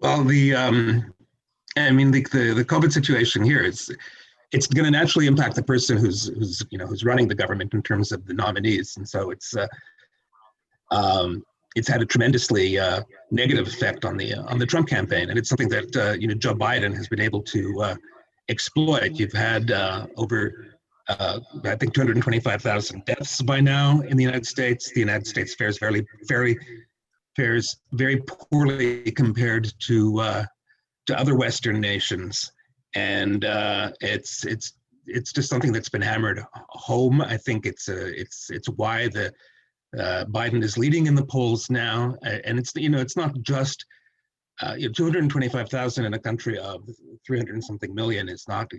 Well, I mean, the COVID situation here is it's going to naturally impact the person who's running the government in terms of the nominees, and so it's had a tremendously negative effect on the Trump campaign, and it's something that Joe Biden has been able to exploit. You've had over I think 225,000 deaths by now in the United States. The United States fares very poorly compared to other Western nations, and it's just something that's been hammered home. I think it's why the Biden is leading in the polls now, and it's not just 225,000 in a country of 300 and something million is not.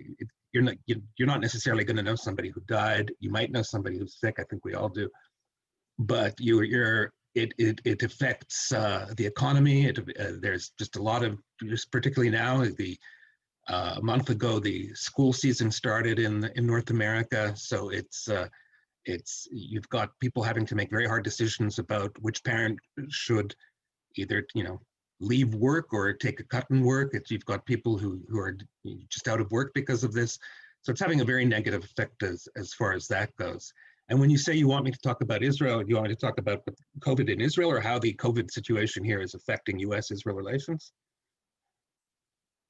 You're not necessarily going to know somebody who died. You might know somebody who's sick. I think we all do, but it affects the economy. There's just a lot of, just particularly now, a month ago the school season started in North America, so it's you've got people having to make very hard decisions about which parent should either leave work or take a cut in work. You've got people who are just out of work because of this, so it's having a very negative effect as far as that goes. And when you say you want me to talk about Israel, do you want me to talk about COVID in Israel, or how the COVID situation here is affecting U.S.-Israel relations?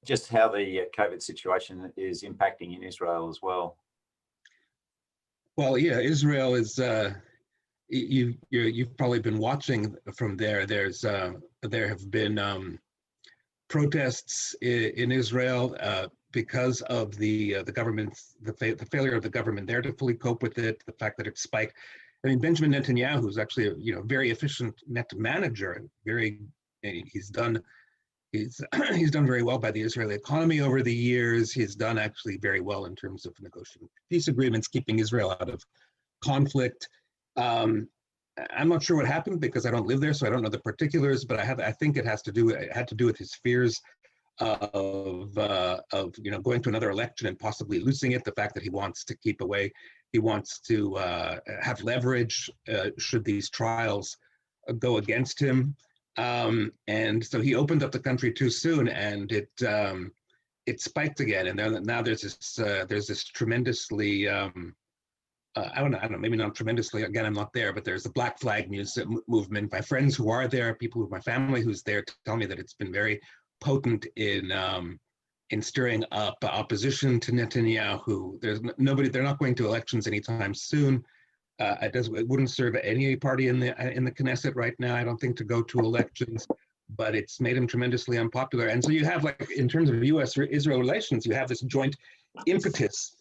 Just how the COVID situation is impacting in Israel as well. Well, yeah, Israel is. You've probably been watching from there. There have been protests in Israel because of the government's the failure of the government there to fully cope with it. The fact that it spiked. I mean, Benjamin Netanyahu, who's actually a very efficient net manager, he's done very well by the Israeli economy over the years. He's done actually very well in terms of negotiating peace agreements, keeping Israel out of conflict. I'm not sure what happened because I don't live there, so I don't know the particulars. But I think it had to do with his fears of going to another election and possibly losing it. The fact that he wants to keep away, he wants to have leverage should these trials go against him. And so he opened up the country too soon, and it spiked again. And now there's this tremendously I don't know, maybe not tremendously. Again, I'm not there, but there's a Black Flag movement. My friends who are there, people of my family who's there, tell me that it's been very potent in stirring up opposition to Netanyahu. They're not going to elections anytime soon. It wouldn't serve any party in the Knesset right now, I don't think, to go to elections, but it's made him tremendously unpopular. And so you have, like, in terms of U.S.-Israel relations, you have this joint impetus.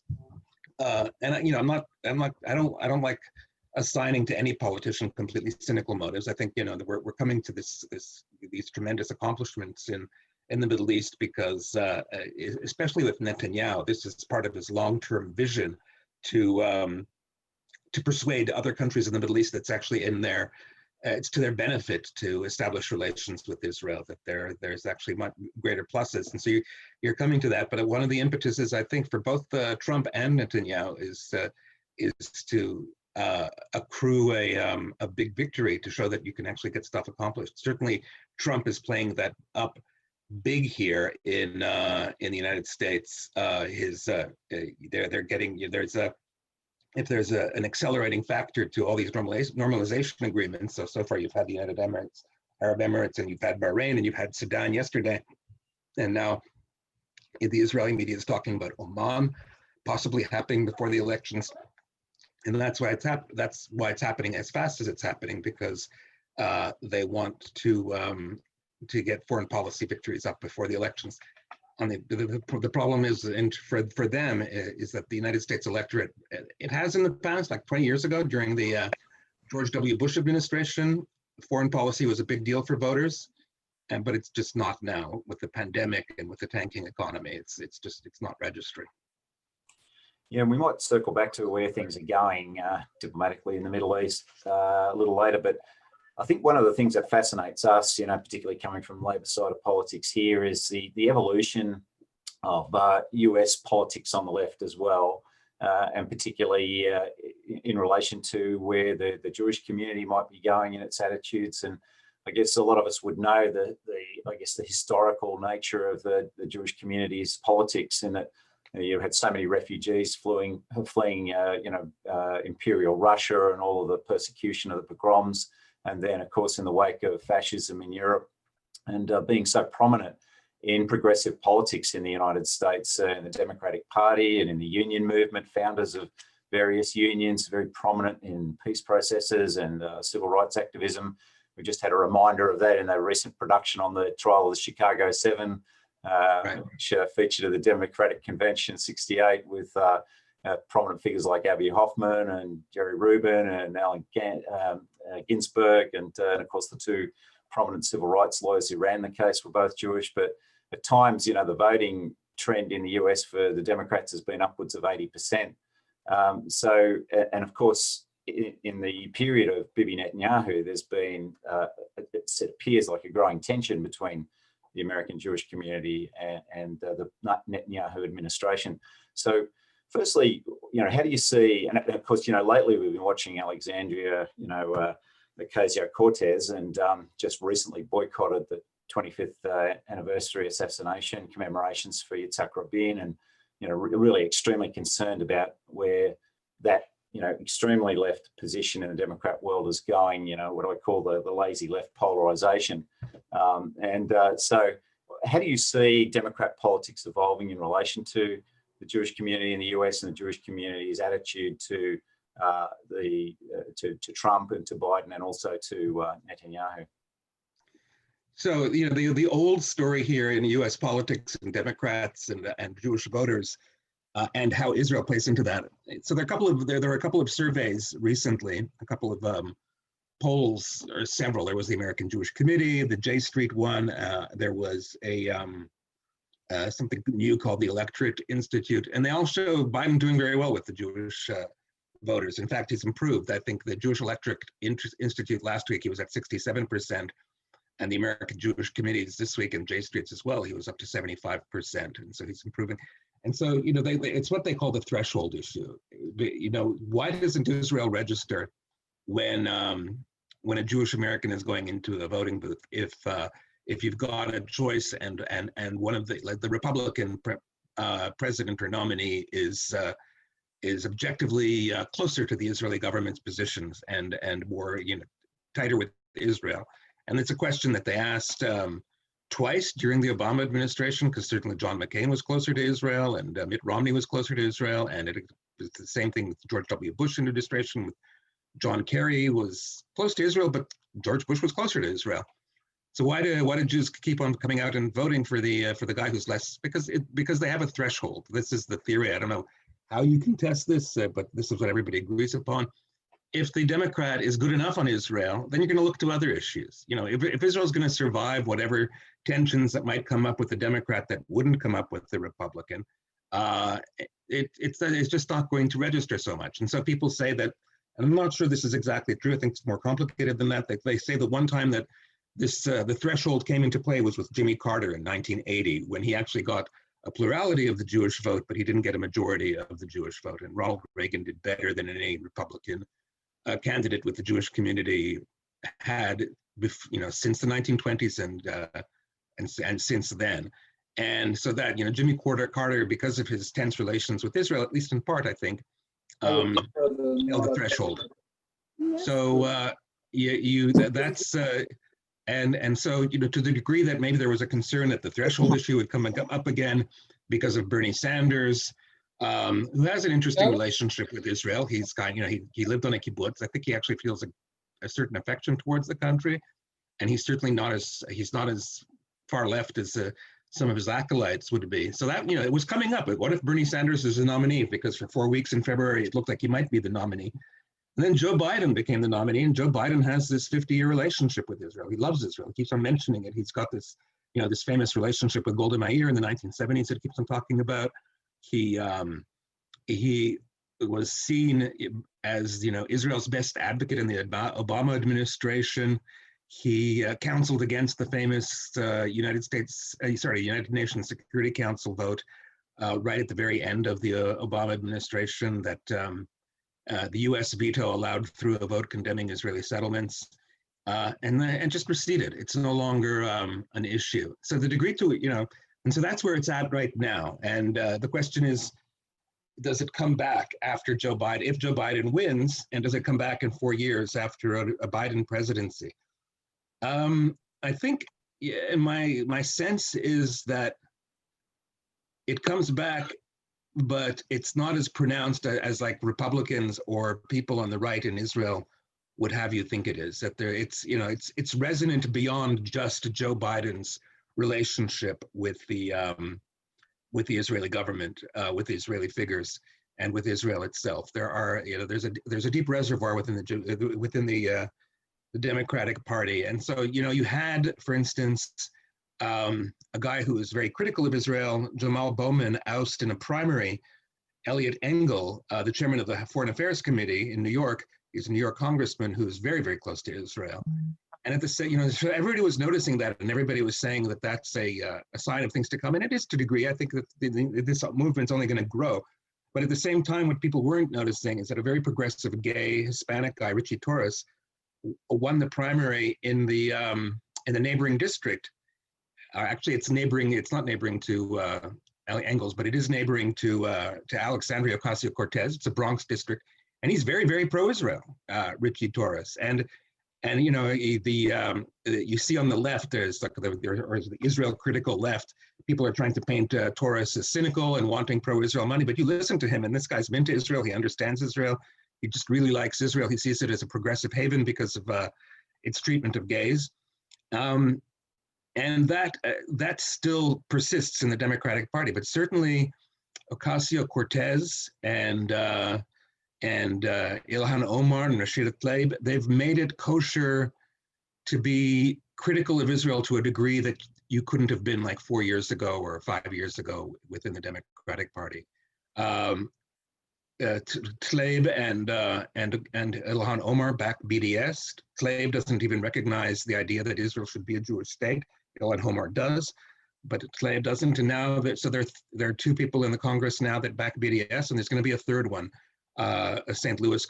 And I don't like assigning to any politician completely cynical motives. I think we're coming to these tremendous accomplishments in the Middle East because, especially with Netanyahu, this is part of his long-term vision to persuade other countries in the Middle East that's actually it's to their benefit to establish relations with Israel, that there's actually much greater pluses. And so you're coming to that. But one of the impetuses, I think, for both Trump and Netanyahu is to accrue a big victory to show that you can actually get stuff accomplished. Certainly, Trump is playing that up big here in the United States. They're getting if there's an accelerating factor to all these normalization agreements. So far you've had the United Arab Emirates, and you've had Bahrain, and you've had Sudan yesterday, and now the Israeli media is talking about Oman possibly happening before the elections, and that's why it's happening as fast as it's happening, because they want to get foreign policy victories up before the elections. The problem is, and for them, is that the United States electorate, it has in the past, like 20 years ago during the George W. Bush administration, foreign policy was a big deal for voters, but it's just not now with the pandemic and with the tanking economy. It's not registering. Yeah, we might circle back to where things are going diplomatically in the Middle East a little later, but I think one of the things that fascinates us, particularly coming from the Labor side of politics here, is the evolution of US politics on the left as well, and particularly in relation to where the Jewish community might be going in its attitudes. And I guess a lot of us would know the I guess, the historical nature of the Jewish community's politics, in that you had so many refugees fleeing Imperial Russia and all of the persecution of the pogroms, and then, of course, in the wake of fascism in Europe, and being so prominent in progressive politics in the United States, in the Democratic Party and in the union movement, founders of various unions, very prominent in peace processes and civil rights activism. We just had a reminder of that in the recent production on the trial of the Chicago 7, right, which featured at the Democratic Convention in '68 with prominent figures like Abbie Hoffman and Jerry Rubin and Allen Ginsberg, and of course the two prominent civil rights lawyers who ran the case were both Jewish. But at times, the voting trend in the US for the Democrats has been upwards of 80%. And of course, in the period of Bibi Netanyahu, there's been, it appears like a growing tension between the American Jewish community and the Netanyahu administration. So firstly, how do you see, and of course, lately we've been watching Alexandria, Ocasio-Cortez, and just recently boycotted the 25th anniversary assassination commemorations for Yitzhak Rabin, and really extremely concerned about where that extremely left position in the Democrat world is going. What I call the lazy left polarization. So, how do you see Democrat politics evolving in relation to the Jewish community in the US and the Jewish community's attitude to to Trump and to Biden and also to Netanyahu? So, the old story here in US politics and Democrats and Jewish voters and how Israel plays into that. So there are a couple of surveys recently, a couple of polls, or several. There was the American Jewish Committee, the J Street one. There was a something new called the Electorate Institute, and they all show Biden doing very well with the Jewish voters. In fact, he's improved. I think the Jewish Electorate Institute last week, he was at 67%. And the American Jewish Committees this week, and J Street's as well, he was up to 75%. And so he's improving. And so, it's what they call the threshold issue. Why doesn't Israel register when a Jewish American is going into the voting booth? If you've got a choice and one of the Republican president or nominee is objectively closer to the Israeli government's positions and more tighter with Israel. And it's a question that they asked twice during the Obama administration, because certainly John McCain was closer to Israel and Mitt Romney was closer to Israel. And it was the same thing with George W. Bush administration. With John Kerry was close to Israel, but George Bush was closer to Israel. So why do Jews keep on coming out and voting for the guy who's less? Because they have a threshold. This is the theory. I don't know how you can test this, but this is what everybody agrees upon. If the Democrat is good enough on Israel, then you're going to look to other issues. If Israel is going to survive whatever tensions that might come up with the Democrat that wouldn't come up with the Republican, it's just not going to register so much. And so people say that, and I'm not sure this is exactly true. I think it's more complicated than that. They say the one time that the threshold came into play was with Jimmy Carter in 1980, when he actually got a plurality of the Jewish vote, but he didn't get a majority of the Jewish vote. And Ronald Reagan did better than any Republican candidate with the Jewish community had, since the 1920s and since then. And so that, Jimmy Carter, because of his tense relations with Israel, at least in part, I think, held the threshold. So that's and so to the degree that maybe there was a concern that the threshold issue would come up again because of Bernie Sanders, who has an interesting relationship with Israel. He's he lived on a kibbutz. I think he actually feels a certain affection towards the country, and he's certainly not as far left as some of his acolytes would be. So that it was coming up. What if Bernie Sanders is a nominee? Because for 4 weeks in February it looked like he might be the nominee. And then Joe Biden became the nominee, and Joe Biden has this 50-year relationship with Israel. He loves Israel. He keeps on mentioning it. He's got this, this famous relationship with Golda Meir in the 1970s that he keeps on talking about. He was seen as, Israel's best advocate in the Obama administration. He counseled against the famous United Nations Security Council vote right at the very end of the Obama administration that the US veto allowed through a vote condemning Israeli settlements. and just proceeded. It's no longer an issue. So the degree to it, and so that's where it's at right now. And the question is, does it come back after Joe Biden, if Joe Biden wins, and does it come back in 4 years after a Biden presidency? I think my sense is that it comes back, but it's not as pronounced as like Republicans or people on the right in Israel would have you think it is. That it's resonant beyond just Joe Biden's relationship with the Israeli government, with the Israeli figures, and with Israel itself. There's a deep reservoir within the Democratic Party, and so you had, for instance, a guy who was very critical of Israel, Jamal Bowman, oust in a primary Elliot Engel, the chairman of the Foreign Affairs Committee in New York. He's a New York congressman who's very, very close to Israel. And at the same, so everybody was noticing that, and everybody was saying that that's a sign of things to come. And it is to a degree. I think that this movement's only going to grow. But at the same time, what people weren't noticing is that a very progressive gay Hispanic guy, Richie Torres, won the primary in the neighboring district. Actually, it's not neighboring to Engels, but it is neighboring to Alexandria Ocasio-Cortez. It's a Bronx district, and he's very, very pro-Israel, Richie Torres. And you see on the left, there's like the Israel critical left. People are trying to paint Torres as cynical and wanting pro-Israel money, but you listen to him, and this guy's been to Israel. He understands Israel. He just really likes Israel. He sees it as a progressive haven because of its treatment of gays. And that still persists in the Democratic Party, but certainly Ocasio-Cortez and Ilhan Omar and Rashida Tlaib, they've made it kosher to be critical of Israel to a degree that you couldn't have been like 4 years ago or 5 years ago within the Democratic Party. Tlaib and Ilhan Omar back BDS. Tlaib doesn't even recognize the idea that Israel should be a Jewish state. Ilhan Omar does, but Tlaib doesn't. And now, there are 2 people in the Congress now that back BDS, and there's going to be a 3rd one, a St. Louis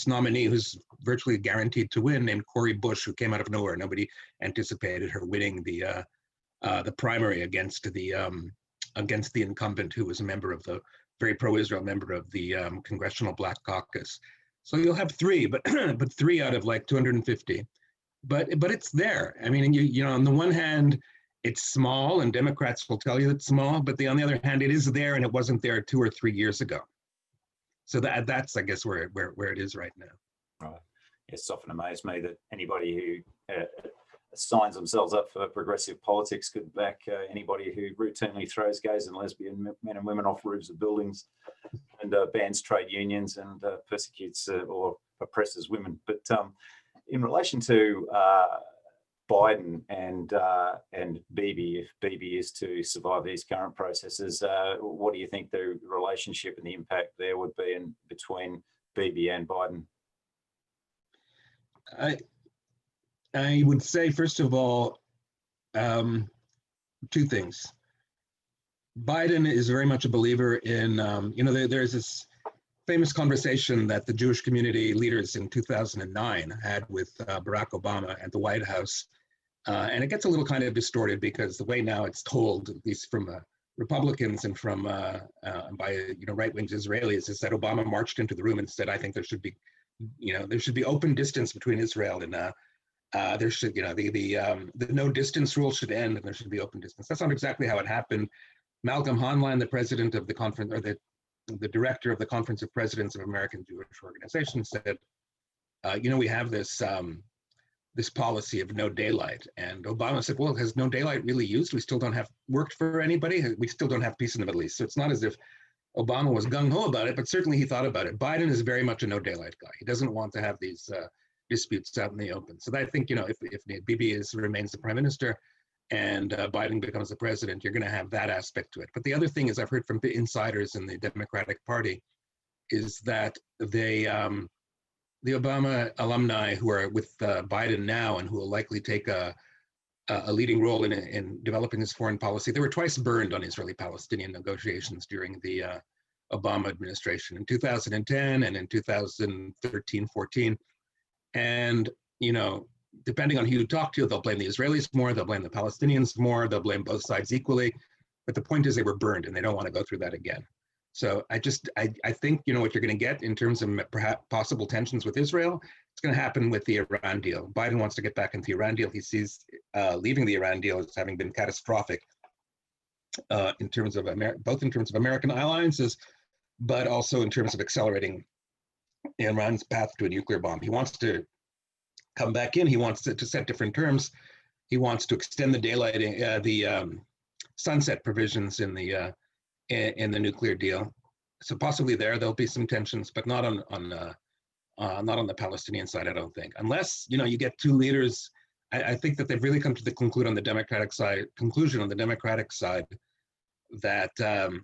nominee who's virtually guaranteed to win, named Cori Bush, who came out of nowhere. Nobody anticipated her winning the primary against the incumbent, who was a member of the very pro-Israel member of the Congressional Black Caucus. So you'll have 3, but 3 out of like 250. But it's there. I mean, on the one hand, it's small, and Democrats will tell you it's small. But on the other hand, it is there, and it wasn't there 2 or 3 years ago. So that's, I guess, where it is right now. Right. It's often amazed me that anybody who signs themselves up for progressive politics could back anybody who routinely throws gays and lesbian men and women off roofs of buildings and bans trade unions and persecutes or oppresses women. But in relation to Biden and Bibi, if Bibi is to survive these current processes, what do you think the relationship and the impact there would be between Bibi and Biden? I would say, first of all, 2 things. Biden is very much a believer in, there's this famous conversation that the Jewish community leaders in 2009 had with Barack Obama at the White House. And it gets a little kind of distorted because the way now it's told, at least from Republicans and from by right-wing Israelis, is that Obama marched into the room and said, "I think there should be open distance between Israel and there should the no distance rule should end, and there should be open distance." That's not exactly how it happened. Malcolm Honline, the president of the conference, or the director of the Conference of Presidents of American Jewish Organizations, said, we have this policy of no daylight. And Obama said, well, has no daylight really used? We still don't have worked for anybody. We still don't have peace in the Middle East. So it's not as if Obama was gung-ho about it, but certainly he thought about it. Biden is very much a no daylight guy. He doesn't want to have these disputes out in the open. So I think, if Bibi remains the prime minister and Biden becomes the president, you're going to have that aspect to it. But the other thing is, I've heard from insiders in the Democratic Party, is that the Obama alumni who are with Biden now and who will likely take a leading role in developing his foreign policy, they were twice burned on Israeli-Palestinian negotiations during the Obama administration, in 2010 and in 2013-14. And depending on who you talk to, they'll blame the Israelis more, they'll blame the Palestinians more, they'll blame both sides equally. But the point is they were burned and they don't want to go through that again. So I think, what you're going to get in terms of perhaps possible tensions with Israel, it's going to happen with the Iran deal. Biden wants to get back into the Iran deal. He sees leaving the Iran deal as having been catastrophic in terms of both in terms of American alliances, but also in terms of accelerating Iran's path to a nuclear bomb. He wants to come back in. He wants to set different terms. He wants to extend the daylighting, the sunset provisions in the nuclear deal. So possibly there'll be some tensions, but not on the Palestinian side, I don't think. Unless you get two leaders. I think that they've really come to the conclusion on the Democratic side that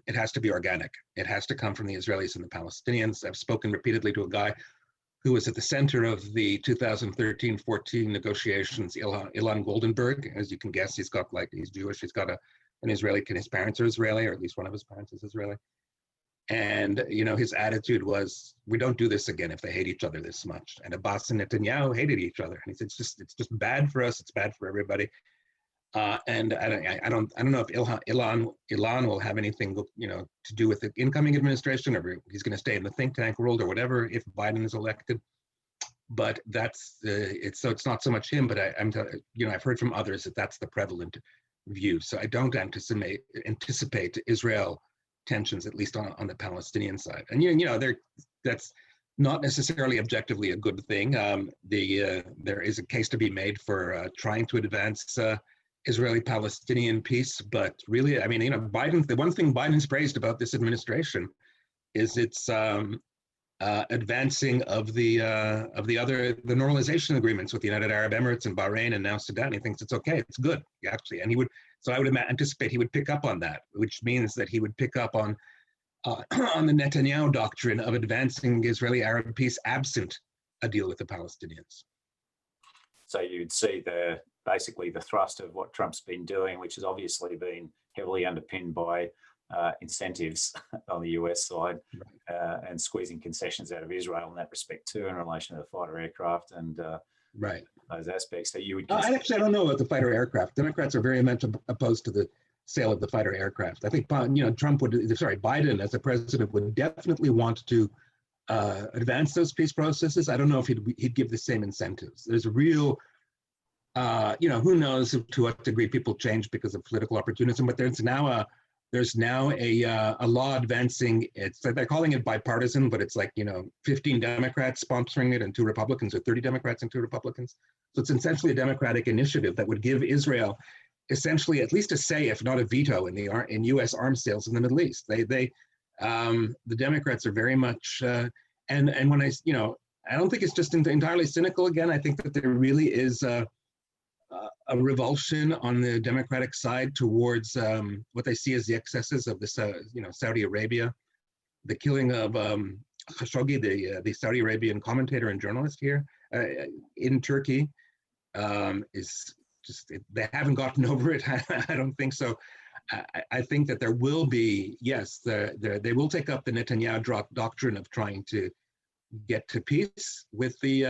it has to be organic. It has to come from the Israelis and the Palestinians. I've spoken repeatedly to a guy who was at the center of the 2013-14 negotiations, Ilan Goldenberg. As you can guess, he's Jewish. He's got an Israeli, his parents are Israeli, or at least one of his parents is Israeli. And, his attitude was, we don't do this again if they hate each other this much. And Abbas and Netanyahu hated each other. And he said, it's just bad for us. It's bad for everybody. And I don't know if Ilan will have anything, to do with the incoming administration, or he's going to stay in the think tank world or whatever if Biden is elected. But that's it's not so much him. But I've heard from others that that's the prevalent view. So I don't anticipate Israel tensions, at least on the Palestinian side. And that's not necessarily objectively a good thing. There is a case to be made for trying to advance Israeli-Palestinian peace, but really, Biden. The one thing Biden's praised about this administration is its advancing of the normalization agreements with the United Arab Emirates and Bahrain and now Sudan. He thinks it's okay, it's good, actually, and he would. So I would anticipate he would pick up on that, which means that he would pick up on the Netanyahu doctrine of advancing Israeli-Arab peace absent a deal with the Palestinians. So you'd see basically the thrust of what Trump's been doing, which has obviously been heavily underpinned by incentives on the US side, and squeezing concessions out of Israel in that respect too, in relation to the fighter aircraft and those aspects that you would. I don't know about the fighter aircraft. Democrats are very much opposed to the sale of the fighter aircraft. I think Biden as a president would definitely want to advance those peace processes. I don't know if he'd give the same incentives. There's a real, who knows to what degree people change because of political opportunism, but there's now a law advancing. They're calling it bipartisan, but it's 15 Democrats sponsoring it and 2 Republicans, or 30 Democrats and 2 Republicans. So it's essentially a Democratic initiative that would give Israel essentially at least a say, if not a veto, in U.S. arms sales in the Middle East. The Democrats are very much, and when I don't think it's just entirely cynical. Again, I think that there really is a revulsion on the Democratic side towards what they see as the excesses of Saudi Arabia, the killing of Khashoggi, the Saudi Arabian commentator and journalist here in Turkey, is just, they haven't gotten over it. I don't think so. I think that there will be, yes, they will take up the Netanyahu doctrine of trying to get to peace with the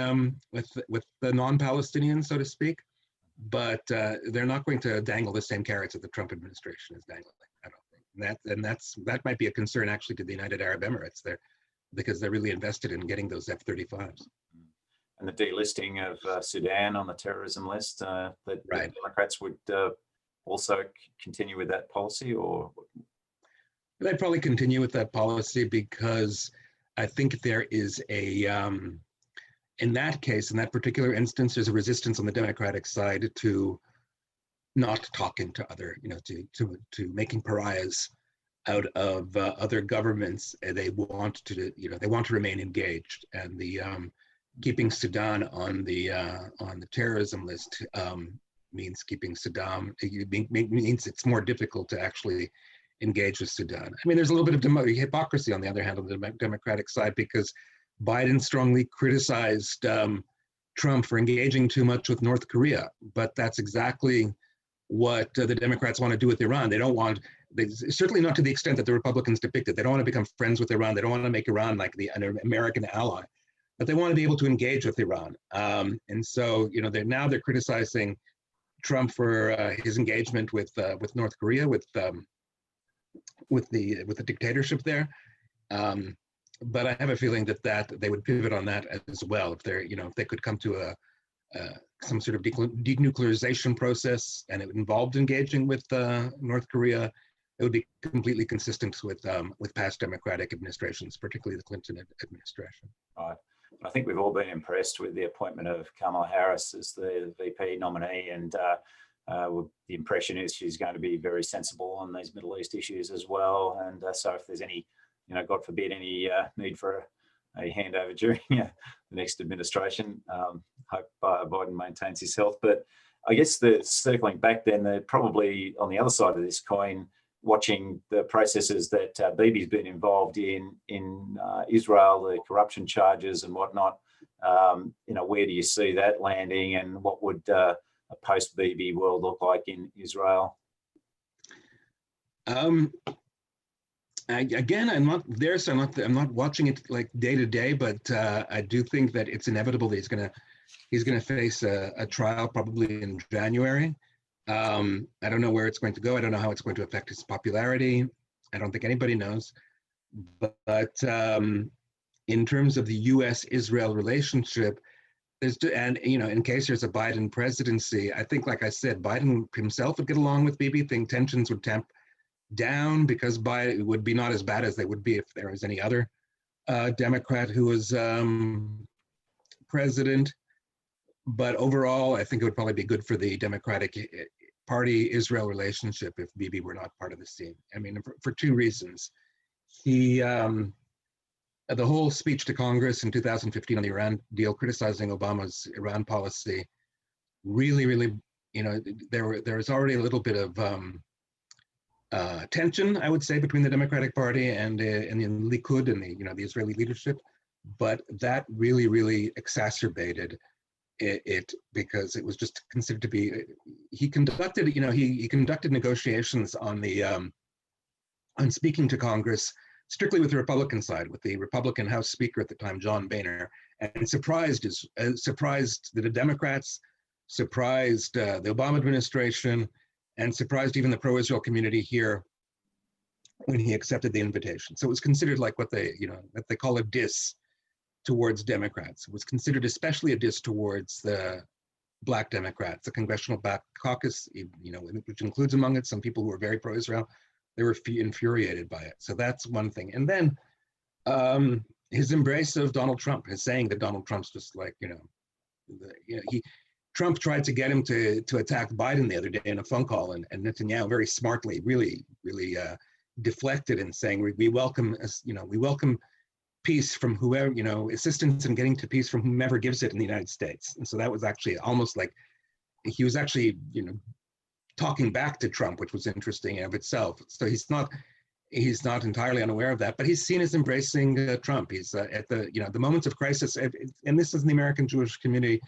non-Palestinians, so to speak. But they're not going to dangle the same carrots that the Trump administration is dangling, I don't think. That might be a concern actually to the United Arab Emirates there, because they're really invested in getting those F-35s. And the delisting of Sudan on the terrorism list, that the Democrats would also continue with that policy, or? They'd probably continue with that policy because I think there is in that case, in that particular instance, there's a resistance on the Democratic side to not talking to other, to making pariahs out of other governments. They want to remain engaged, and the keeping Sudan on the terrorism list means keeping Saddam. It means it's more difficult to actually engage with Sudan. There's a little bit of hypocrisy on the other hand on the Democratic side, because Biden strongly criticized Trump for engaging too much with North Korea, but that's exactly what the Democrats want to do with Iran. Certainly not to the extent that the Republicans depicted. They don't want to become friends with Iran. They don't want to make Iran like an American ally. but they want to be able to engage with Iran. And so, they're criticizing Trump for his engagement with North Korea, with the dictatorship there. But I have a feeling that they would pivot on that as well if they could come to some sort of denuclearization process, and it involved engaging with North Korea. It would be completely consistent with past Democratic administrations, particularly the Clinton administration. Right. I think we've all been impressed with the appointment of Kamala Harris as the VP nominee, and the impression is she's going to be very sensible on these Middle East issues as well. And so if there's any, God forbid, any need for a handover during the next administration, hope Biden maintains his health. But I guess circling back then, they're probably on the other side of this coin, watching the processes that Bibi's been involved in Israel, the corruption charges and whatnot. Where do you see that landing, and what would a post-Bibi world look like in Israel? Again, I'm not there, so I'm not watching it like day to day, but I do think that it's inevitable that he's gonna face a trial probably in January. I don't know where it's going to go. I don't know how it's going to affect his popularity. I don't think anybody knows. But in terms of the U.S.-Israel relationship, in case there's a Biden presidency, I think, like I said, Biden himself would get along with Bibi. I think tensions would tamp down because Biden would be not as bad as they would be if there was any other Democrat who was president. But overall, I think it would probably be good for the Democratic Party-Israel relationship if Bibi were not part of the scene. I mean, for two reasons. The whole speech to Congress in 2015 on the Iran deal, criticizing Obama's Iran policy, really, there was already a little bit of tension, I would say, between the Democratic Party and the Likud and the Israeli leadership, but that really exacerbated it because it was just considered to be. He conducted negotiations on speaking to Congress strictly with the Republican side, with the Republican House Speaker at the time, John Boehner, and surprised the Democrats, surprised the Obama administration, and surprised even the pro-Israel community here when he accepted the invitation. So it was considered like what they call a diss towards Democrats. It was considered especially a diss towards the Black Democrats, the Congressional Black Caucus, which includes among it some people who were very pro-Israel. They were infuriated by it. So that's one thing. And then his embrace of Donald Trump, his saying that Donald Trump's just like, Trump tried to get him to attack Biden the other day in a phone call, and Netanyahu very smartly, really deflected and saying we welcome peace from whoever, assistance in getting to peace from whomever gives it in the United States. And so that was actually almost like he was actually, talking back to Trump, which was interesting in of itself. So he's not entirely unaware of that, but he's seen as embracing Trump. He's at the moments of crisis, and this is in the American Jewish community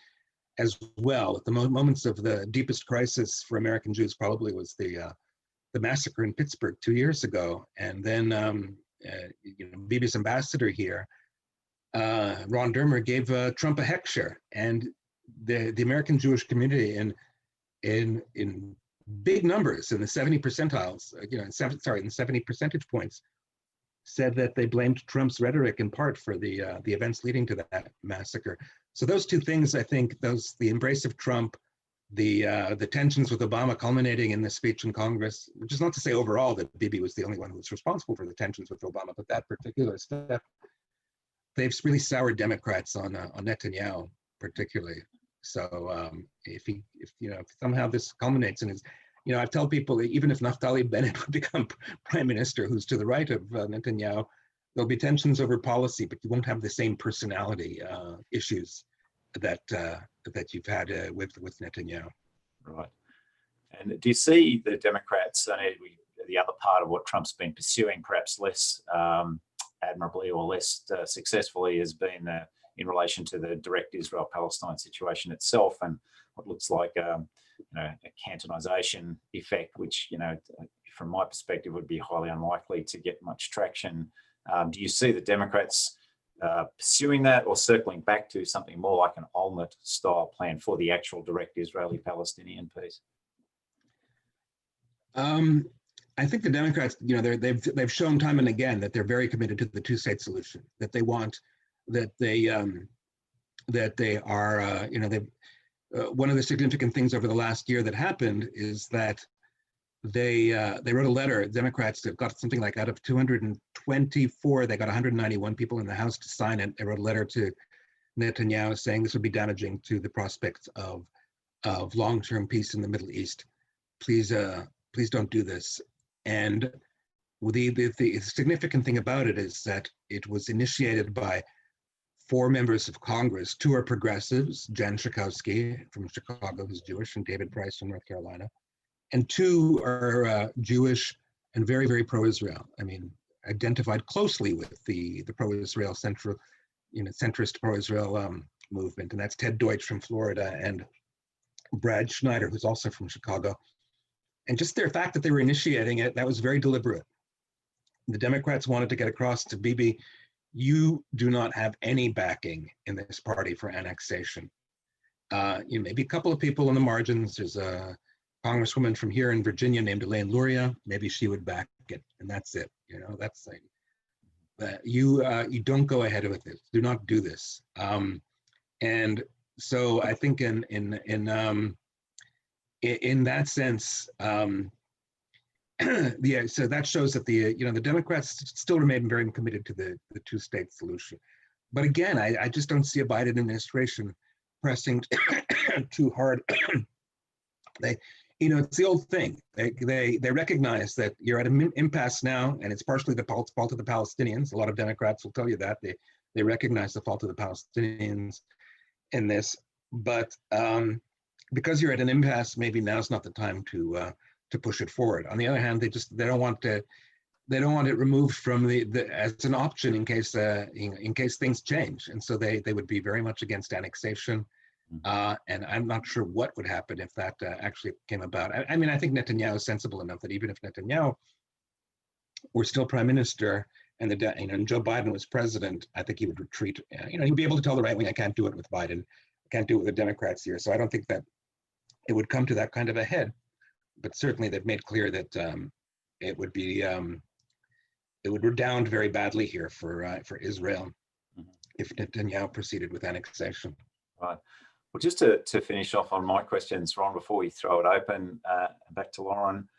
as well. At the moments of the deepest crisis for American Jews probably was the massacre in Pittsburgh 2 years ago, and then Bibi's ambassador here, Ron Dermer, gave Trump a heck share, and the American Jewish community in big numbers, in the 70 percentiles, in 70 percentage points, said that they blamed Trump's rhetoric in part for the events leading to that massacre. So those two things, I think, the embrace of Trump, the tensions with Obama culminating in this speech in Congress, which is not to say overall that Bibi was the only one who was responsible for the tensions with Obama, but that particular step, they've really soured Democrats on Netanyahu particularly. So if somehow this culminates in his, I tell people that even if Naftali Bennett would become prime minister, who's to the right of Netanyahu, there'll be tensions over policy, but you won't have the same personality issues that you've had with Netanyahu. Right. And do you see the Democrats, the other part of what Trump's been pursuing, perhaps less admirably or less successfully, has been in relation to the direct Israel-Palestine situation itself, and what looks like a cantonization effect, which from my perspective would be highly unlikely to get much traction. Do you see the Democrats pursuing that, or circling back to something more like an Olmert style plan for the actual direct Israeli-Palestinian peace? I think the Democrats, they've shown time and again that they're very committed to the two-state solution. That they want, that they are, one of the significant things over the last year that happened is that they wrote a letter. Democrats have got something like, out of 224, they got 191 people in the House to sign it. They wrote a letter to Netanyahu saying this would be damaging to the prospects of long-term peace in the Middle East. Please don't do this. And the significant thing about it is that it was initiated by 4 members of Congress. 2 are progressives, Jen Schakowsky from Chicago, who's Jewish, and David Price from North Carolina. And 2 are Jewish and very, very pro-Israel. I mean, identified closely with the pro-Israel centrist pro-Israel movement. And that's Ted Deutsch from Florida and Brad Schneider, who's also from Chicago. And just the fact that they were initiating it, that was very deliberate. The Democrats wanted to get across to Bibi, you do not have any backing in this party for annexation. Maybe a couple of people in the margins. There's a congresswoman from here in Virginia named Elaine Luria. Maybe she would back it, and that's it. That's like that. You don't go ahead with it. Do not do this. And so I think in that sense, yeah. So that shows that the Democrats still remain very committed to the two-state solution. But again, I just don't see a Biden administration pressing too hard. It's the old thing. They recognize that you're at an impasse now, and it's partially the fault of the Palestinians. A lot of Democrats will tell you that they recognize the fault of the Palestinians in this, but because you're at an impasse, maybe now's not the time to push it forward. On the other hand, they don't want it removed from as an option in case things change, and so they would be very much against annexation. And I'm not sure what would happen if that actually came about. I mean, I think Netanyahu is sensible enough that even if Netanyahu were still prime minister and and Joe Biden was president, I think he would retreat. He'd be able to tell the right wing, I can't do it with Biden, I can't do it with the Democrats here. So I don't think that it would come to that kind of a head. But certainly they've made clear that it would redound very badly here for Israel if Netanyahu proceeded with annexation. Right. Well, just to finish off on my questions, Ron, before we throw it open back to Lauren,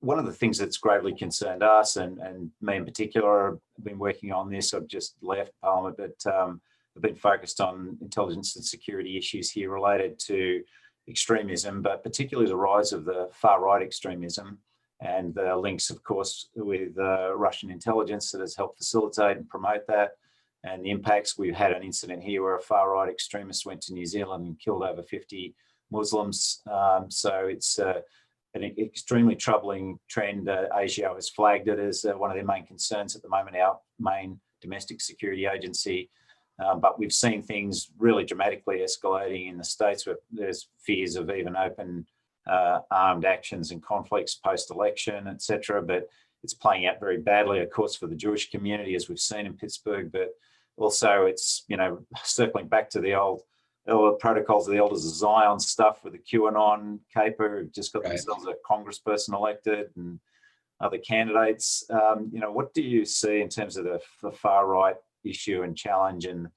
one of the things that's gravely concerned us, and me in particular, I've been working on this. I've just left Parliament, but I've been focused on intelligence and security issues here related to extremism, but particularly the rise of the far-right extremism and the links, of course, with Russian intelligence that has helped facilitate and promote that, and the impacts. We've had an incident here where a far-right extremist went to New Zealand and killed over 50 Muslims. So it's an extremely troubling trend. ASIO has flagged it as one of their main concerns at the moment, our main domestic security agency. But we've seen things really dramatically escalating in the States, where there's fears of even open armed actions and conflicts post-election, etc. But it's playing out very badly, of course, for the Jewish community, as we've seen in Pittsburgh. But also, it's circling back to the old protocols of the Elders of Zion stuff with the QAnon caper, who've just got themselves a congressperson elected and other candidates. What do you see in terms of the far right issue and challenge, and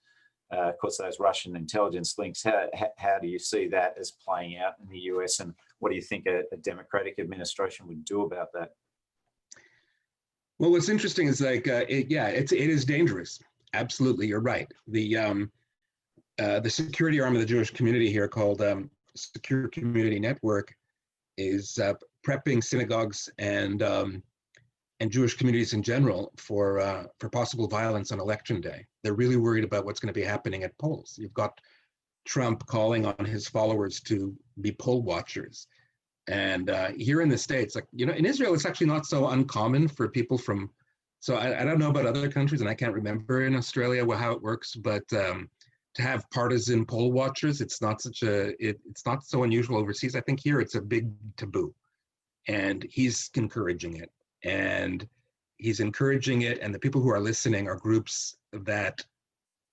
of course those Russian intelligence links? How do you see that as playing out in the US, and what do you think a Democratic administration would do about that? Well, what's interesting is it is dangerous. Absolutely, you're right. The security arm of the Jewish community here, called Secure Community Network, is prepping synagogues and Jewish communities in general for possible violence on election day. They're really worried about what's going to be happening at polls. You've got Trump calling on his followers to be poll watchers. And here in the States, in Israel, it's actually not so uncommon for people from, so I don't know about other countries, and I can't remember in Australia how it works, but to have partisan poll watchers, it's not so unusual overseas. I think here it's a big taboo, and he's encouraging it. And he's encouraging it, and the people who are listening are groups that,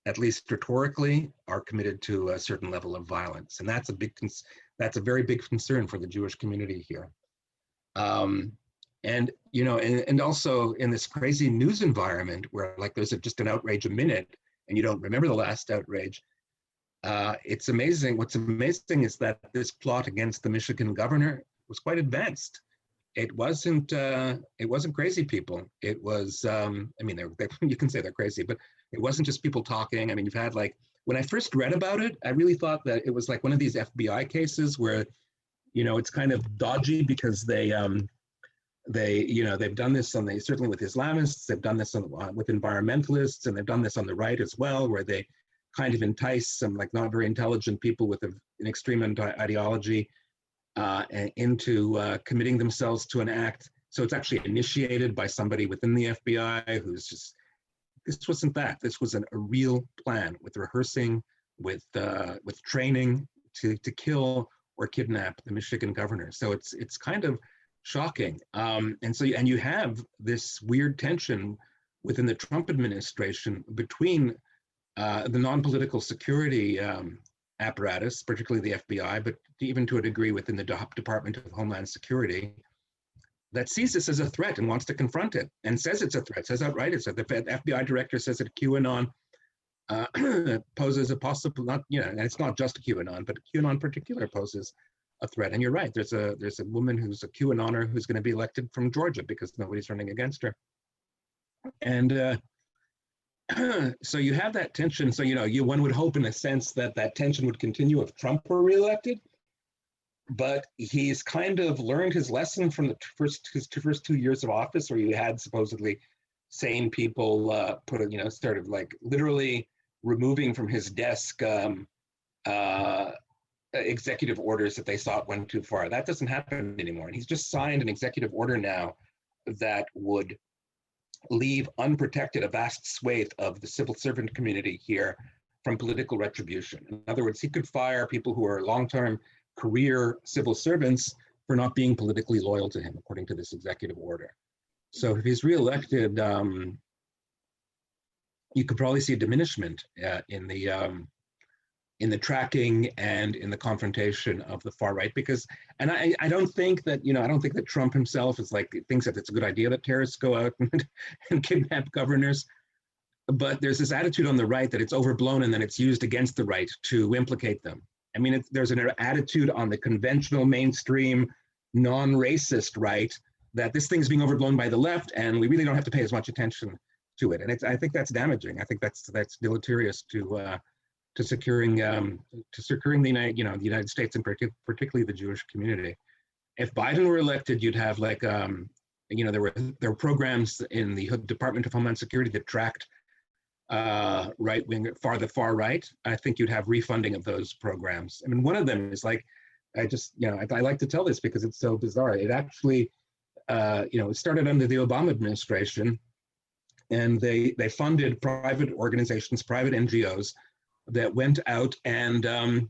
at least rhetorically, are committed to a certain level of violence, and that's a very big concern for the Jewish community here. And and also in this crazy news environment where like there's just an outrage a minute and you don't remember the last outrage. It's amazing. What's amazing is that this plot against the Michigan governor was quite advanced. It wasn't crazy people. It was, I mean, you can say they're crazy, but it wasn't just people talking. I mean, you've had like, when I first read about it, I really thought that it was like one of these FBI cases where, it's kind of dodgy because they've done this certainly with Islamists, they've done this with environmentalists, and they've done this on the right as well, where they kind of entice some like not very intelligent people with an extreme ideology into committing themselves to an act. So it's actually initiated by somebody within the FBI who's just, this wasn't that. This was a real plan with rehearsing, with training to kill or kidnap the Michigan governor. So it's kind of shocking. And you have this weird tension within the Trump administration between the non-political security apparatus, particularly the FBI, but even to a degree within the Department of Homeland Security, that sees this as a threat and wants to confront it and says it's a threat, says outright it's a threat. The FBI director says that QAnon poses a possible, and it's not just QAnon, but QAnon in particular poses a threat. And you're right, there's a woman who's a QAnoner who's going to be elected from Georgia because nobody's running against her. And so you have that tension. So, one would hope in a sense that tension would continue if Trump were reelected, but he's kind of learned his lesson from his first 2 years of office, where you had supposedly sane people started like literally removing from his desk executive orders that they thought went too far. That doesn't happen anymore. And he's just signed an executive order now that would leave unprotected a vast swathe of the civil servant community here from political retribution. In other words, he could fire people who are long-term career civil servants for not being politically loyal to him, according to this executive order. So if he's reelected, you could probably see a diminishment in the tracking and in the confrontation of the far right, because, and I don't think that, I don't think that Trump himself is like, thinks that it's a good idea that terrorists go out and kidnap governors, but there's this attitude on the right that it's overblown and then it's used against the right to implicate them. I mean, there's an attitude on the conventional mainstream non-racist right that this thing's being overblown by the left and we really don't have to pay as much attention to it. And I think that's damaging. I think that's deleterious to securing the United States and particularly the Jewish community. If Biden were elected, you'd have like there were programs in the Department of Homeland Security that tracked right wing, the far right. I think you'd have refunding of those programs. I mean, one of them is like, I like to tell this because it's so bizarre. It actually, it started under the Obama administration, and they funded private organizations, private NGOs that went out and found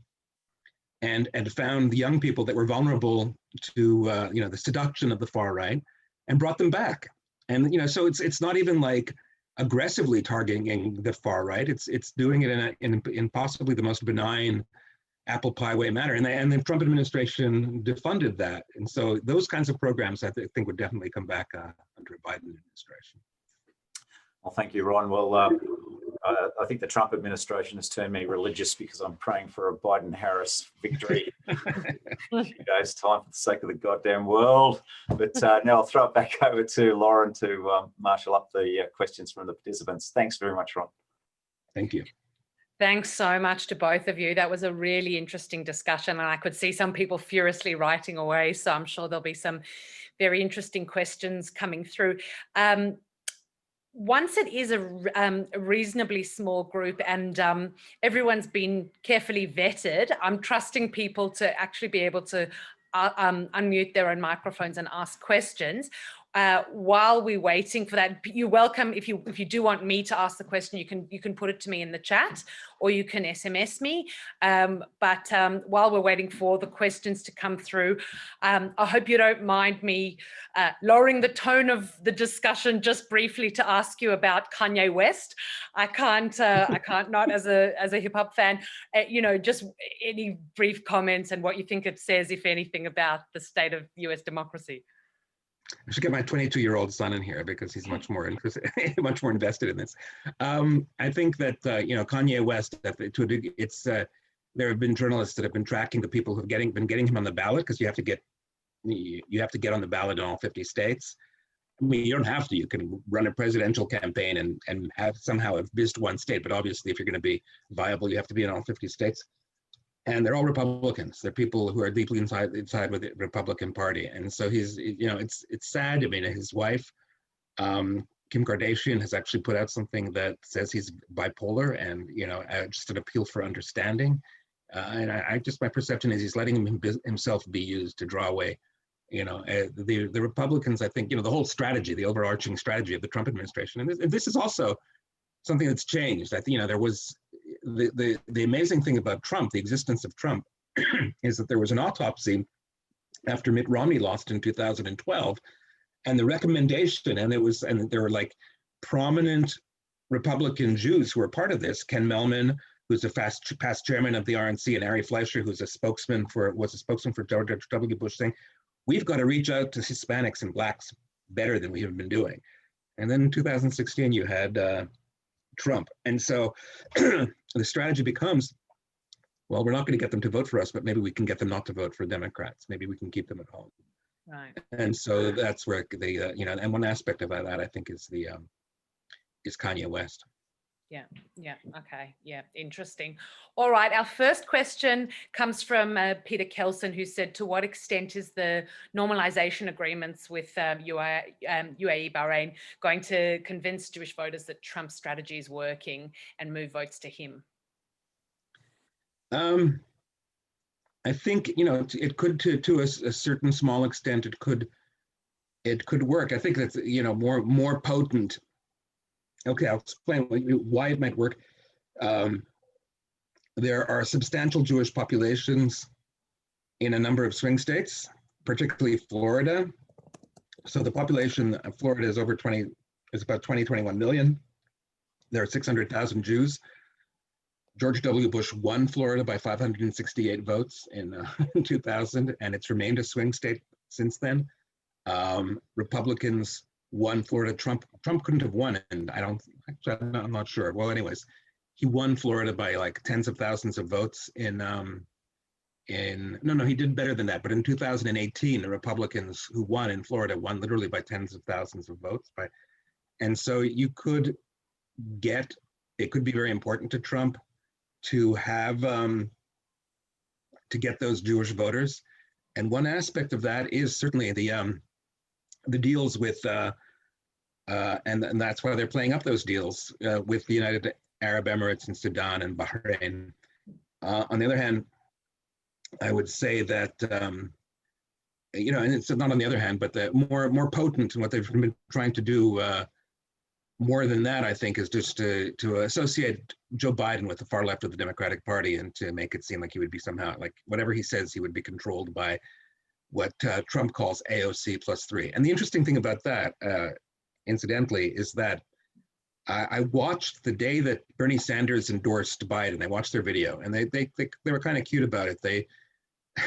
the young people that were vulnerable to the seduction of the far right and brought them back. And so it's not even like aggressively targeting the far right. It's doing it in possibly the most benign apple pie way manner. And the Trump administration defunded that. And so those kinds of programs I think would definitely come back under a Biden administration. Well, thank you, Ron. Well, I think the Trump administration has turned me religious because I'm praying for a Biden-Harris victory in a few days' time for the sake of the goddamn world. But now I'll throw it back over to Lauren to marshal up the questions from the participants. Thanks very much, Ron. Thank you. Thanks so much to both of you. That was a really interesting discussion, and I could see some people furiously writing away. So I'm sure there'll be some very interesting questions coming through. Once it is a reasonably small group and everyone's been carefully vetted, I'm trusting people to actually be able to unmute their own microphones and ask questions. while we're waiting for that, you're welcome. If you do want me to ask the question, you can put it to me in the chat, or you can SMS me. But while we're waiting for the questions to come through, I hope you don't mind me lowering the tone of the discussion just briefly to ask you about Kanye West. I can't not as a hip hop fan. Just any brief comments and what you think it says, if anything, about the state of US democracy. I should get my 22-year-old son in here because he's much more interested, much more invested in this. I think that Kanye West, to a degree, there have been journalists that have been tracking the people who've been getting him on the ballot, because you have to get on the ballot in all 50 states. I mean, you don't have to. You can run a presidential campaign and somehow have missed one state, but obviously, if you're going to be viable, you have to be in all 50 states. And they're all Republicans. They're people who are deeply inside with the Republican Party. And so it's sad. I mean, his wife, Kim Kardashian, has actually put out something that says he's bipolar, and just an appeal for understanding. And my perception is he's letting himself be used to draw away. The Republicans, I think, the whole strategy, the overarching strategy of the Trump administration, and this is also something that's changed. I think there was. The amazing thing about Trump, the existence of Trump, is that there was an autopsy after Mitt Romney lost in 2012, and the recommendation, and there were like prominent Republican Jews who were part of this. Ken Mellman, who's a past chairman of the RNC, and Ari Fleischer, who's was a spokesman for George W. Bush, saying, we've got to reach out to Hispanics and Blacks better than we have been doing. And then in 2016, you had Trump. And so the strategy becomes, well, we're not going to get them to vote for us, but maybe we can get them not to vote for Democrats. Maybe we can keep them at home. Right. And so that's where and one aspect of that, I think, is Kanye West. Yeah. Okay. Yeah. Interesting. All right. Our first question comes from Peter Kelson, who said, to what extent is the normalization agreements with UAE, Bahrain, going to convince Jewish voters that Trump's strategy is working and move votes to him? I think, it could, to a certain small extent, it could work. I think that's, more potent. Okay, I'll explain why it might work. There are substantial Jewish populations in a number of swing states, particularly Florida. So the population of Florida is about 21 million. There are 600,000 Jews. George W. Bush won Florida by 568 votes in 2000, and it's remained a swing state since then. Republicans won Florida. Trump couldn't have won, and I'm not sure. Well, anyways, he won Florida by like tens of thousands of votes he did better than that. But in 2018, the Republicans who won in Florida won literally by tens of thousands of votes. And so it could be very important to Trump to have to get those Jewish voters. And one aspect of that is certainly the deals with, and that's why they're playing up those deals with the United Arab Emirates and Sudan and Bahrain. On the other hand, I would say that, and it's not on the other hand, but the more potent and what they've been trying to do more than that, I think, is just to associate Joe Biden with the far left of the Democratic Party and to make it seem like he would be somehow, like whatever he says, he would be controlled by what Trump calls AOC +3. And the interesting thing about that, incidentally, is that I watched the day that Bernie Sanders endorsed Biden. I watched their video, and they were kind of cute about it.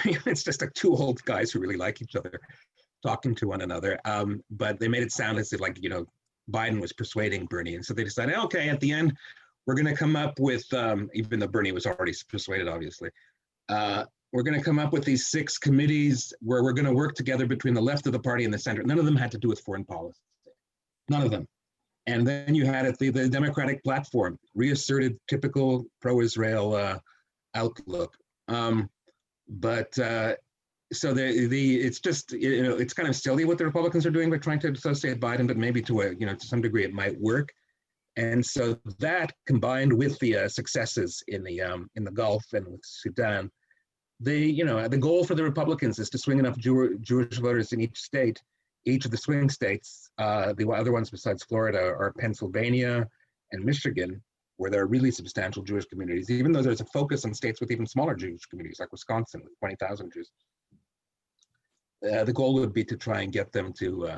It's just like two old guys who really like each other talking to one another. But they made it sound as if Biden was persuading Bernie, and so they decided, okay, at the end, we're going to come up with, even though Bernie was already persuaded, obviously. We're going to come up with these 6 committees where we're going to work together between the left of the party and the center. None of them had to do with foreign policy. None of them. And then you had the Democratic platform, reasserted typical pro-Israel outlook. So it's just, it's kind of silly what the Republicans are doing by trying to associate Biden, but maybe to some degree it might work. And so that, combined with the successes in the Gulf and with Sudan, the goal for the Republicans is to swing enough Jewish voters in each state each of the swing states, the other ones besides Florida are Pennsylvania and Michigan, where there are really substantial Jewish communities, even though there's a focus on states with even smaller Jewish communities, like Wisconsin with 20,000 Jews. The goal would be to try and get them to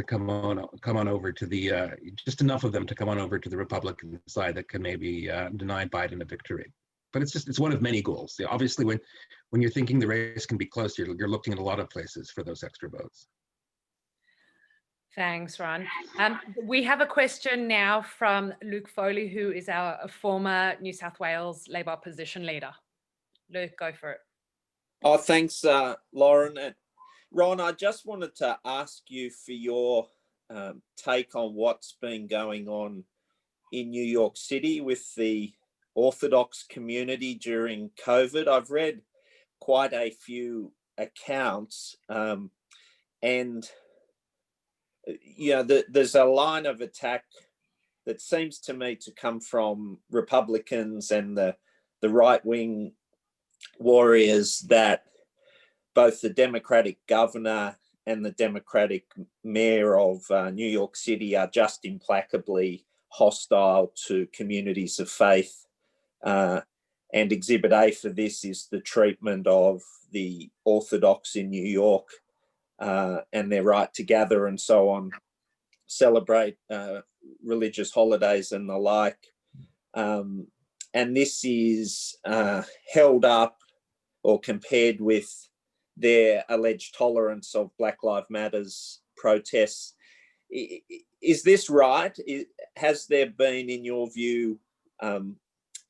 come on over to the just enough of them to come on over to the Republican side that can maybe deny Biden a victory. But it's one of many goals. Yeah, obviously, when you're thinking the race can be close, you're looking at a lot of places for those extra votes. Thanks, Ron. We have a question now from Luke Foley, who is our former New South Wales Labor opposition leader. Luke, go for it. Oh, thanks, Lauren. And Ron, I just wanted to ask you for your take on what's been going on in New York City with the Orthodox community during COVID. I've read quite a few accounts, and there's a line of attack that seems to me to come from Republicans and the right-wing warriors that both the Democratic governor and the Democratic mayor of New York City are just implacably hostile to communities of faith. And Exhibit A for this is the treatment of the Orthodox in New York and their right to gather and so on, celebrate religious holidays and the like. And this is held up or compared with their alleged tolerance of Black Lives Matter's protests. Is this right? Has there been, in your view,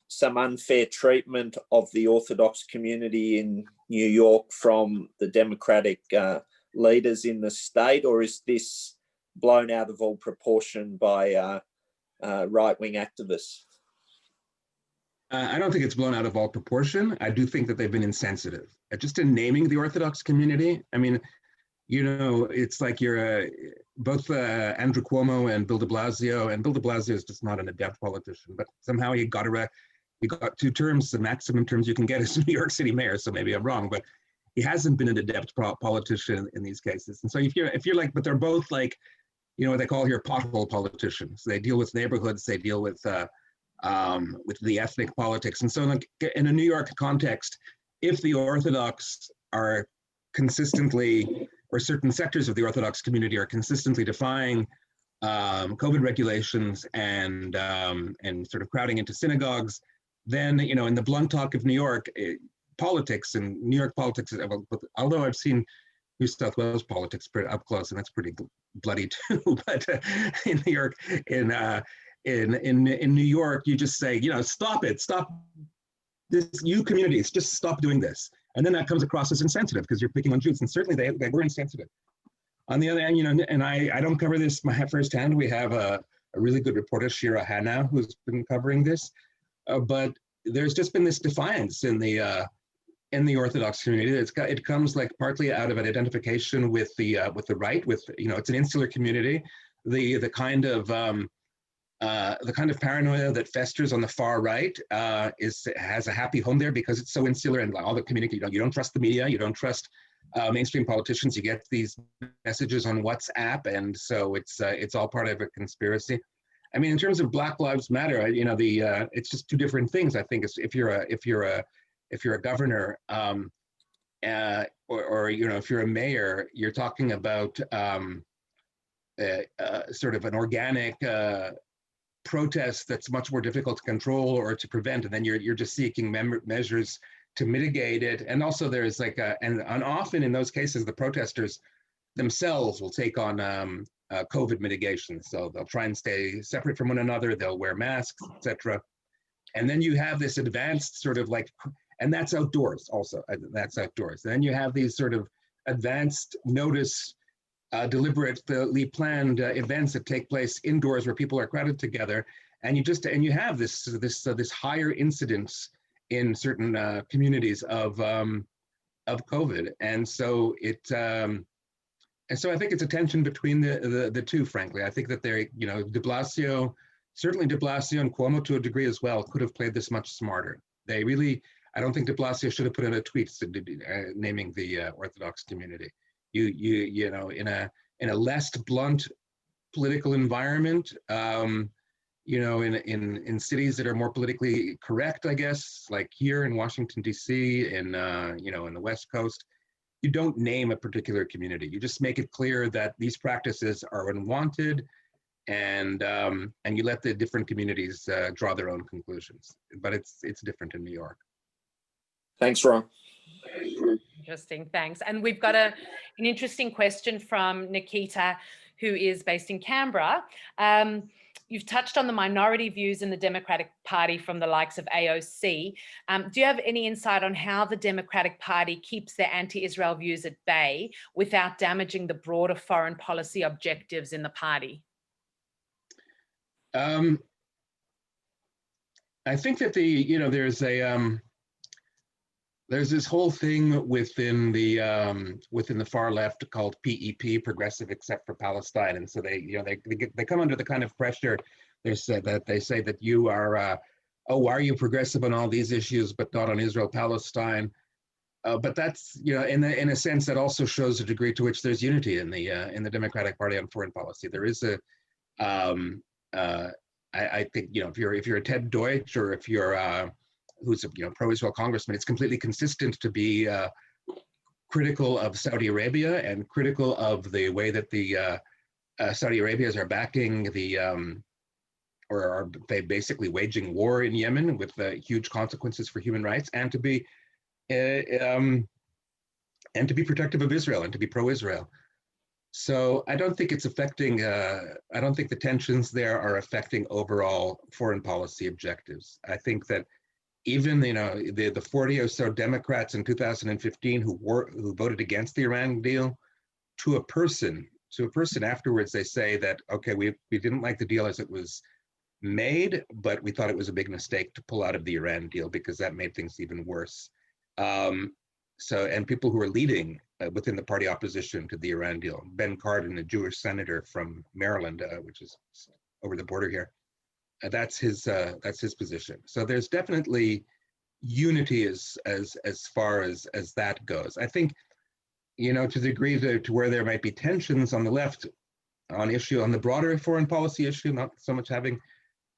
some unfair treatment of the Orthodox community in New York from the Democratic leaders in the state, or is this blown out of all proportion by right-wing activists? I don't think it's blown out of all proportion. I do think that they've been insensitive. Just in naming the Orthodox community, I mean, it's like you're both Andrew Cuomo and Bill de Blasio, and Bill de Blasio is just not an adept politician, but somehow he got 2 terms, the maximum terms you can get as New York City mayor, so maybe I'm wrong, but he hasn't been an adept politician in these cases. And so if you're like, but they're both like, what they call here pothole politicians. They deal with neighborhoods, they deal with the ethnic politics. And so like, in a New York context, if the Orthodox are consistently, or certain sectors of the Orthodox community are consistently defying COVID regulations and sort of crowding into synagogues, then, in the blunt talk of New York, politics and New York politics, although I've seen New South Wales politics pretty up close, and that's pretty bloody too, but in New York, in New York, you just say, stop this, you communities, just stop doing this. And then that comes across as insensitive because you're picking on Jews, and certainly they were insensitive. On the other hand, and I don't cover this firsthand. We have a really good reporter, Shira Hanna, who's been covering this, but there's just been this defiance in the Orthodox community. It comes like partly out of an identification with the right, it's an insular community. The kind of paranoia that festers on the far right has a happy home there because it's so insular, and all the community, you don't trust the media, you don't trust mainstream politicians. You get these messages on WhatsApp, and so it's all part of a conspiracy. I mean, in terms of Black Lives Matter, it's just 2 different things. I think if you're a governor, or if you're a mayor, you're talking about sort of an organic protest that's much more difficult to control or to prevent, and then you're just seeking measures to mitigate it. And also there's and often in those cases, the protesters themselves will take on COVID mitigation. So they'll try and stay separate from one another, they'll wear masks, etc. And then you have this advanced sort of and that's outdoors also, that's outdoors. And then you have these sort of advanced notice, deliberately planned events that take place indoors where people are crowded together, and you have this higher incidence in certain communities of COVID, and so I think it's a tension between the 2. Frankly, I think that De Blasio, certainly De Blasio and Cuomo to a degree as well, could have played this much smarter. I don't think De Blasio should have put in a tweet naming the Orthodox community. You know, in a less blunt political environment, you know, in cities that are more politically correct, I guess, like here in Washington, D.C., and, you know, in the West Coast, you don't name a particular community. You just make it clear that these practices are unwanted, and you let the different communities draw their own conclusions. But it's different in New York. Thanks, Ron. Interesting, thanks. And we've got an interesting question from Nikita, who is based in Canberra. You've touched on the minority views in the Democratic Party from the likes of AOC. Do you have any insight on how the Democratic Party keeps their anti-Israel views at bay without damaging the broader foreign policy objectives in the party? I think that you know, there's this whole thing within the far left called PEP, Progressive Except for Palestine, and so they come under the kind of pressure. They say that you are, oh, why are you progressive on all these issues but not on Israel Palestine? But that's, you know, in a sense that also shows the degree to which there's unity in the Democratic Party on foreign policy. There is I think, you know, if you're a Ted Deutsch, or if you're who's a, you know, pro-Israel congressman, it's completely consistent to be critical of Saudi Arabia and critical of the way that the Saudi Arabians are backing or are they basically waging war in Yemen with huge consequences for human rights, and to be protective of Israel and to be pro-Israel. So I don't think it's affecting, I don't think the tensions there are affecting overall foreign policy objectives. I think that even, you know, the 40 or so Democrats in 2015 who voted against the Iran deal, to a person afterwards, they say that, okay, we didn't like the deal as it was made, but we thought it was a big mistake to pull out of the Iran deal because that made things even worse. And people who are leading within the party opposition to the Iran deal, Ben Cardin, a Jewish senator from Maryland, which is over the border here, that's his position. So there's definitely unity as far as that goes. I think, you know, to the degree to where there might be tensions on the left on the broader foreign policy issue, not so much having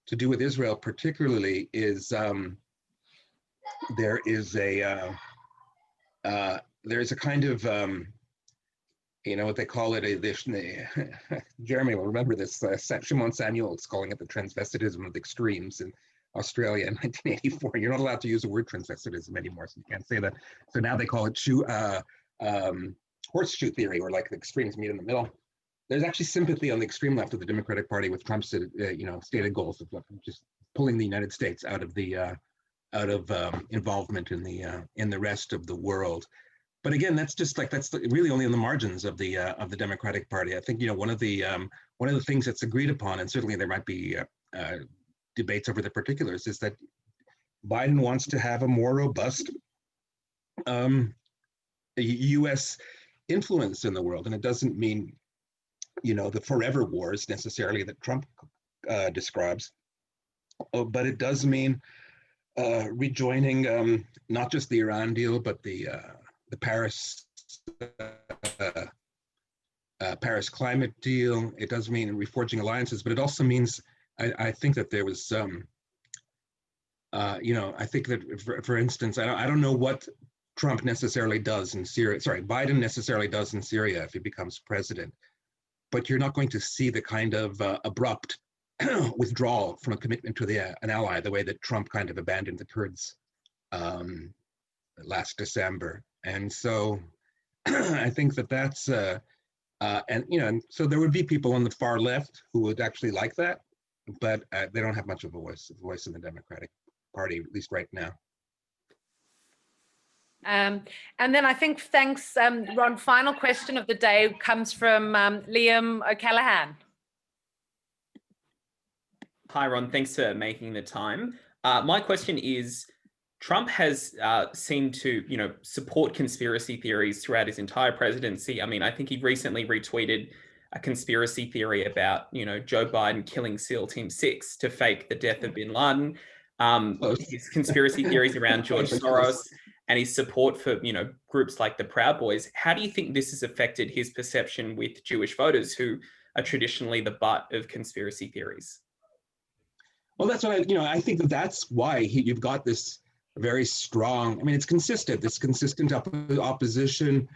to do with Israel particularly, is there is a kind of you know what they call it, Jeremy will remember this, Shimon Samuel is calling it the transvestitism of the extremes in Australia in 1984. You're not allowed to use the word transvestitism anymore, so you can't say that. So now they call it horseshoe theory, or like the extremes meet in the middle. There's actually sympathy on the extreme left of the Democratic Party with Trump's you know, stated goals of just pulling the United States out of involvement in the rest of the world. But again, that's really only on the margins of the Democratic Party. I think, you know, one of the things that's agreed upon, and certainly there might be debates over the particulars, is that Biden wants to have a more robust U.S. influence in the world, and it doesn't mean, you know, the forever wars necessarily that Trump describes, but it does mean rejoining not just the Iran deal, but the Paris climate deal. It does mean reforging alliances, but it also means, I think that there was you know, I think that for instance, I don't know what Trump necessarily does in Syria. Sorry, Biden necessarily does in Syria if he becomes president, but you're not going to see the kind of abrupt withdrawal from a commitment to an ally, the way that Trump kind of abandoned the Kurds last December. And so I think that's, and, you know, so there would be people on the far left who would actually like that, but they don't have much of a voice in the Democratic Party, at least right now. And then I think, thanks, Ron, final question of the day comes from Liam O'Callaghan. Hi, Ron. Thanks for making the time. My question is, Trump has seemed to, you know, support conspiracy theories throughout his entire presidency. I mean, I think he recently retweeted a conspiracy theory about, you know, Joe Biden killing SEAL Team 6 to fake the death of bin Laden. His conspiracy theories around George Soros and his support for, groups like the Proud Boys. How do you think this has affected his perception with Jewish voters who are traditionally the butt of conspiracy theories? Well, that's what I think that's why you've got this very strong, it's consistent, this consistent opposition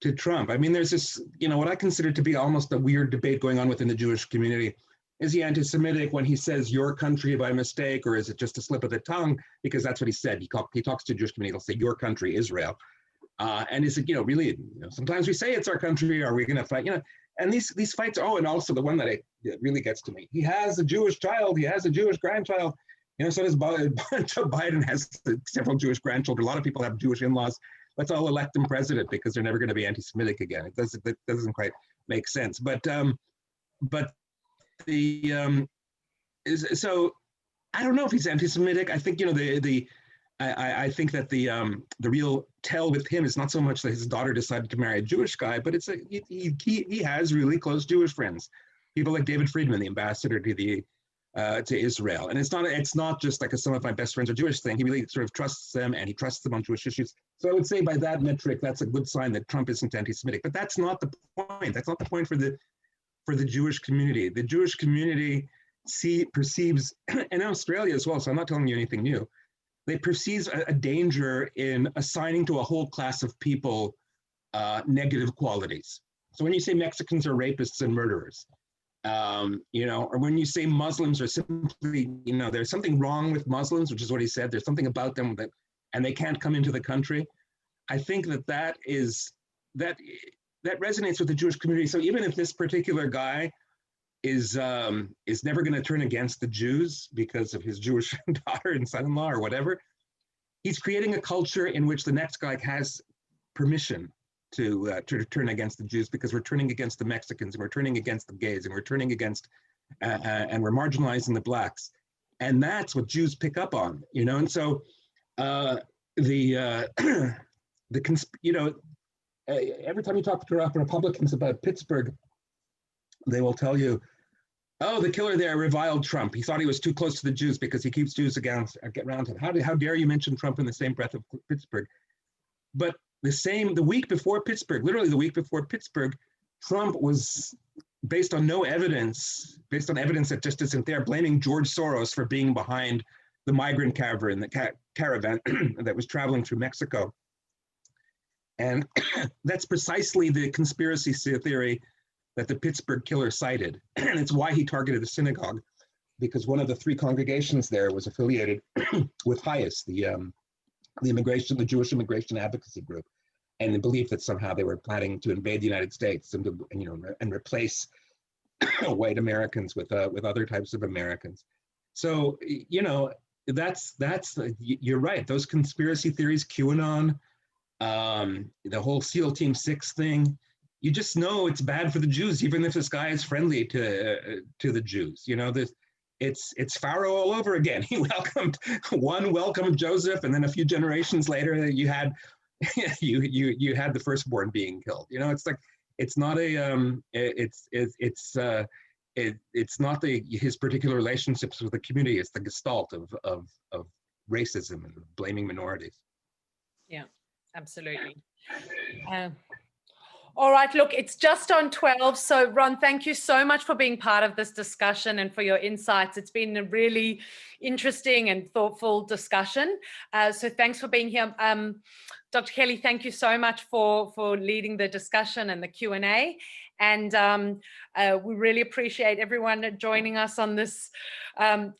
to Trump. There's this, what I consider to be almost a weird debate going on within the Jewish community. Is he anti-Semitic when he says your country by mistake, or is it just a slip of the tongue? Because that's what he said. He talks to the Jewish community, he'll say your country, Israel. And is it, really, sometimes we say it's our country, are we going to fight? And these fights, and also the one that really gets to me. He has a Jewish child, he has a Jewish grandchild. So does Joe Biden has several Jewish grandchildren. A lot of people have Jewish in-laws. Let's all elect them president because they're never going to be anti-Semitic again. It doesn't quite make sense. But so I don't know if he's anti-Semitic. I think I think that the real tell with him is not so much that his daughter decided to marry a Jewish guy, but it's he has really close Jewish friends, people like David Friedman, the ambassador to Israel, and it's not just like some of my best friends are Jewish thing. He really sort of trusts them, and he trusts them on Jewish issues. So I would say by that metric, that's a good sign that Trump isn't anti-Semitic. But that's not the point. That's not the point for the Jewish community. The Jewish community perceives, and Australia as well. So I'm not telling you anything new. They perceive a danger in assigning to a whole class of people negative qualities. So when you say Mexicans are rapists and murderers, or when you say Muslims are simply, there's something wrong with Muslims, which is what he said. There's something about them and they can't come into the country. I think that resonates with the Jewish community. So even if this particular guy is never going to turn against the Jews because of his Jewish daughter and son-in-law or whatever, he's creating a culture in which the next guy has permission to turn against the Jews, because we're turning against the Mexicans, and we're turning against the gays, and we're turning against and we're marginalizing the blacks, and that's what Jews pick up on, And so every time you talk to Republicans about Pittsburgh, they will tell you, oh, the killer there reviled Trump. He thought he was too close to the Jews because he keeps Jews around him. How dare you mention Trump in the same breath of Pittsburgh? But the week before Pittsburgh, literally the week before Pittsburgh, Trump was, based on evidence that just isn't there, blaming George Soros for being behind the migrant caravan, that was traveling through Mexico. And that's precisely the conspiracy theory that the Pittsburgh killer cited. And it's why he targeted the synagogue, because one of the three congregations there was affiliated with HIAS, the Jewish Immigration Advocacy Group, and the belief that somehow they were planning to invade the United States and replace white Americans with other types of Americans. So that's you're right. Those conspiracy theories, QAnon, the whole SEAL Team 6 thing, you just know it's bad for the Jews, even if this guy is friendly to the Jews. It's Pharaoh all over again. He welcomed Joseph, and then a few generations later, you had you had the firstborn being killed. It's like it's not his particular relationships with the community. It's the gestalt of racism and blaming minorities. Yeah, absolutely. All right, look, it's just on 12. So Ron, thank you so much for being part of this discussion and for your insights. It's been a really interesting and thoughtful discussion. So thanks for being here. Dr. Kelly, thank you so much for leading the discussion and the Q&A. And we really appreciate everyone joining us on this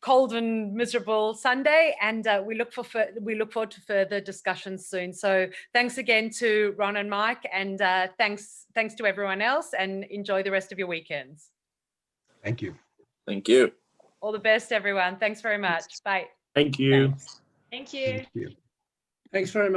cold and miserable Sunday. And we look forward to further discussions soon. So thanks again to Ron and Mike, and thanks to everyone else, and enjoy the rest of your weekends. Thank you. Thank you. All the best, everyone. Thanks very much. Bye. Thank you. Thanks. Thank you. Thank you. Thanks very much.